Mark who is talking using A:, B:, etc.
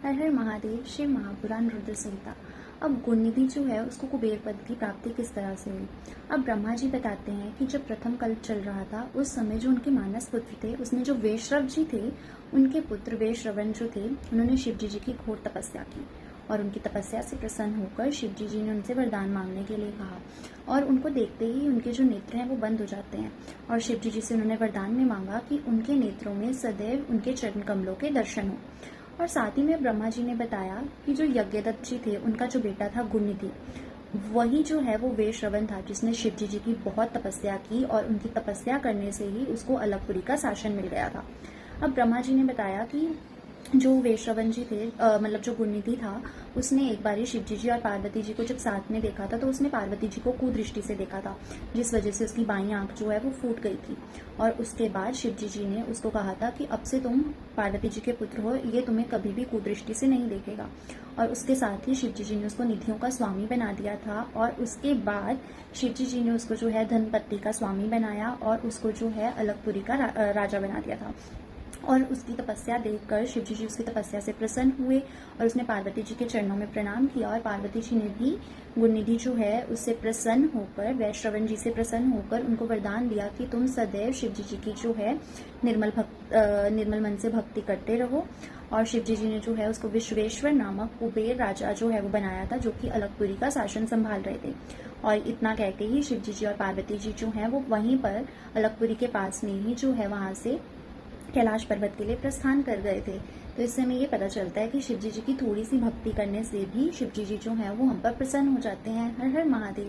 A: हर हर महादेव। शिव महापुराण रुद्र संहिता। अब गुणनिधि जो है उसको कुबेर पद की प्राप्ति किस तरह से हुई। अब ब्रह्मा जी बताते हैं कि जब प्रथम कल्प चल रहा था उस समय जो उनके मानस पुत्र थे उसमें जो वेश्रव जी थे उनके पुत्र वेश्रवन जो थे उन्होंने शिव जी की घोर तपस्या की और उनकी तपस्या से प्रसन्न होकर शिव जी ने उनसे वरदान मांगने के लिए कहा और उनको देखते ही उनके जो नेत्र हैं वो बंद हो जाते हैं और शिव जी से उन्होंने वरदान में मांगा कि उनके नेत्रों में सदैव उनके चरण कमलों के दर्शन हो। और साथ ही में ब्रह्मा जी ने बताया कि जो यज्ञदत्त जी थे उनका जो बेटा था गुणनिधि वही जो है वो वेश्रवन था जिसने शिव जी की बहुत तपस्या की और उनकी तपस्या करने से ही उसको अलगपुरी का शासन मिल गया था। अब ब्रह्मा जी ने बताया कि जो वेश्रवन जी थे मतलब जो गुणनिधि था उसने एक बार शिव जी और पार्वती जी को जब साथ में देखा था तो उसने पार्वती जी को कुदृष्टि से देखा था जिस वजह से उसकी बाईं आंख जो है वो फूट गई थी और उसके बाद शिव जी ने उसको कहा था कि अब से तुम पार्वती जी के पुत्र हो, ये तुम्हें कभी भी कुदृष्टि से नहीं देखेगा। और उसके साथ ही शिव जी ने उसको निधियों का स्वामी बना दिया था और उसके बाद शिव जी ने उसको जो है धनपति का स्वामी बनाया और उसको जो है अलगपुरी का राजा बना दिया था। और उसकी तपस्या देखकर शिव जी उसकी तपस्या से प्रसन्न हुए और उसने पार्वती जी के चरणों में प्रणाम किया और पार्वती जी ने भी गुणनिधि जो है उससे प्रसन्न होकर वैश्रवन जी से प्रसन्न होकर उनको वरदान दिया कि तुम सदैव शिव जी की जो है निर्मल मन से भक्ति करते रहो। और शिव जी ने जो है उसको विश्वेश्वर नामक कुबेर राजा जो है वो बनाया था जो कि अलगपुरी का शासन संभाल रहे थे। और इतना कहते ही शिव जी और पार्वती जी जो है वो वहीं पर अलगपुरी के पास में ही जो है वहां से कैलाश पर्वत के लिए प्रस्थान कर गए थे। तो इससे हमें ये पता चलता है कि शिव जी की थोड़ी सी भक्ति करने से भी शिव जी जो है वो हम पर प्रसन्न हो जाते हैं। हर हर महादेव।